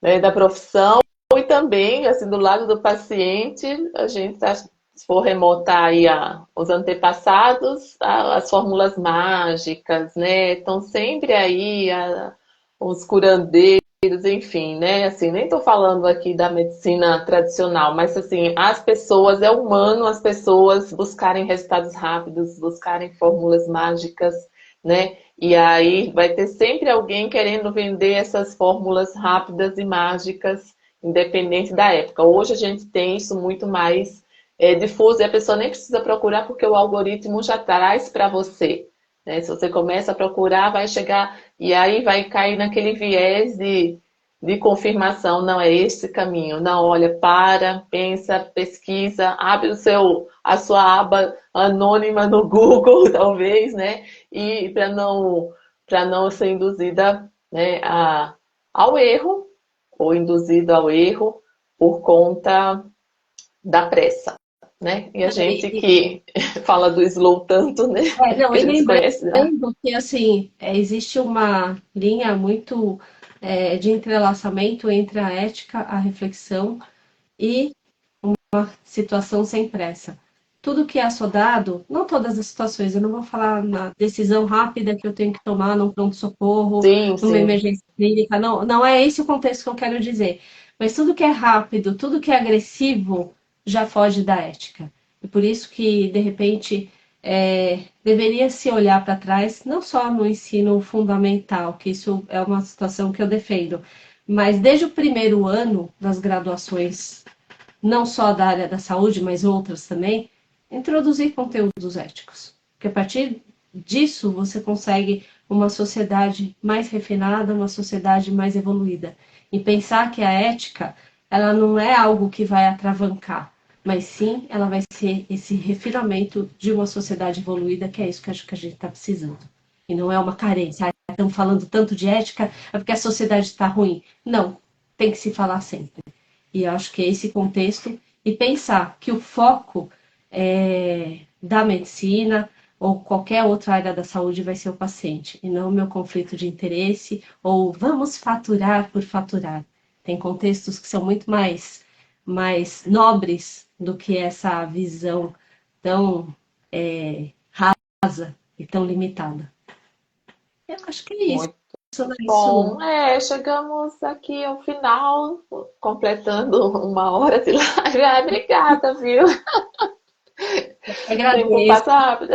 né, da profissão, e também, assim, do lado do paciente, a gente tá, se for remontar aí os antepassados, as fórmulas mágicas, né? Estão sempre aí os curandeiros, enfim, né? Assim, nem estou falando aqui da medicina tradicional, mas assim, as pessoas, é humano as pessoas buscarem resultados rápidos, buscarem fórmulas mágicas, né? E aí vai ter sempre alguém querendo vender essas fórmulas rápidas e mágicas, independente da época. Hoje a gente tem isso muito mais difuso e a pessoa nem precisa procurar porque o algoritmo já traz para você. Né? Se você começa a procurar, vai chegar e aí vai cair naquele viés de confirmação. Não é esse caminho. Não, olha, para, pensa, pesquisa, abre a sua aba anônima no Google, talvez, né? E para não ser induzida, né, ao erro ou induzido ao erro por conta da pressa, né? E a gente que fala do slow tanto, né? Não, Que a e gente conhece já. lembrando que assim, existe uma linha muito de entrelaçamento entre a ética, a reflexão e situação sem pressa. Tudo que é assodado, não todas as situações, eu não vou falar na decisão rápida que eu tenho que tomar num pronto-socorro, Sim, numa sim. emergência clínica, não, não é esse o contexto que eu quero dizer. Mas tudo que é rápido, tudo que é agressivo, já foge da ética. E por isso que, de repente, deveria se olhar para trás, não só no ensino fundamental, que isso é uma situação que eu defendo, mas desde o primeiro ano das graduações não só da área da saúde, mas outras também, introduzir conteúdos éticos. Porque a partir disso você consegue uma sociedade mais refinada, uma sociedade mais evoluída. E pensar que a ética, ela não é algo que vai atravancar, mas sim ela vai ser esse refinamento de uma sociedade evoluída, que é isso que acho que a gente está precisando. E não é uma carência. Estamos falando tanto de ética, é porque a sociedade está ruim. Não, tem que se falar sempre. E acho que é esse contexto, e pensar que o foco da medicina ou qualquer outra área da saúde vai ser o paciente, e não o meu conflito de interesse, ou vamos faturar por faturar. Tem contextos que são muito mais nobres do que essa visão tão rasa e tão limitada. Eu acho que é isso. Muito Não é isso. bom. Chegamos aqui ao final, completando uma hora de live. Obrigada, viu? O tempo Agradeço. passa rápido.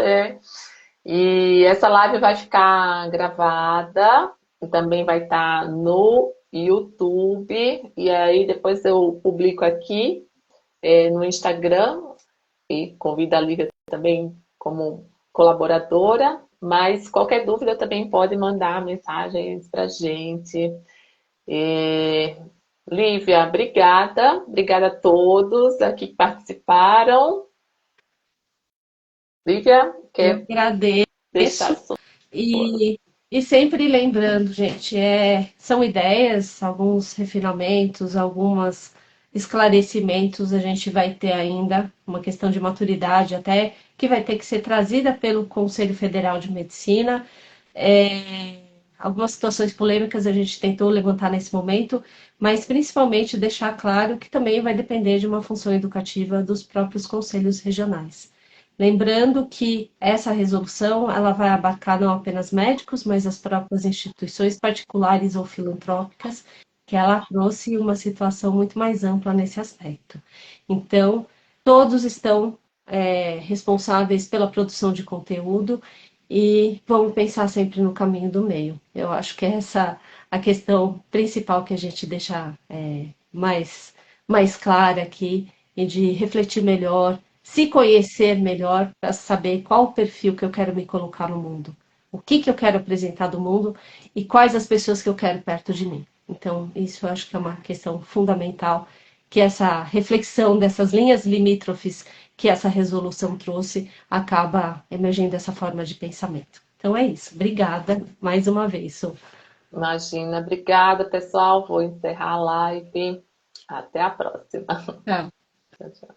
E essa live vai ficar gravada e também vai estar no YouTube. E aí depois eu publico aqui no Instagram e convido a Lívia também como colaboradora. Mas qualquer dúvida também pode mandar mensagens para a gente. Lívia, obrigada. Obrigada a todos aqui que participaram. Lívia, Eu quer deixar agradeço. sua. E sempre lembrando, gente, são ideias, alguns refinamentos, alguns esclarecimentos a gente vai ter ainda, uma questão de maturidade até, que vai ter que ser trazida pelo Conselho Federal de Medicina. Algumas situações polêmicas a gente tentou levantar nesse momento, mas principalmente deixar claro que também vai depender de uma função educativa dos próprios conselhos regionais. Lembrando que essa resolução ela vai abarcar não apenas médicos, mas as próprias instituições particulares ou filantrópicas, que ela trouxe uma situação muito mais ampla nesse aspecto. Então, todos estão responsáveis pela produção de conteúdo e vamos pensar sempre no caminho do meio. Eu acho que é essa a questão principal que a gente deixa mais clara aqui, e de refletir melhor, se conhecer melhor, para saber qual o perfil que eu quero me colocar no mundo, o que eu quero apresentar do mundo e quais as pessoas que eu quero perto de mim. Então, isso eu acho que é uma questão fundamental, que essa reflexão dessas linhas limítrofes que essa resolução trouxe acaba emergindo dessa forma de pensamento. Então é isso. Obrigada mais uma vez, Su. Imagina, obrigada, pessoal. Vou encerrar a live. Até a próxima. Tchau. Tchau, tchau.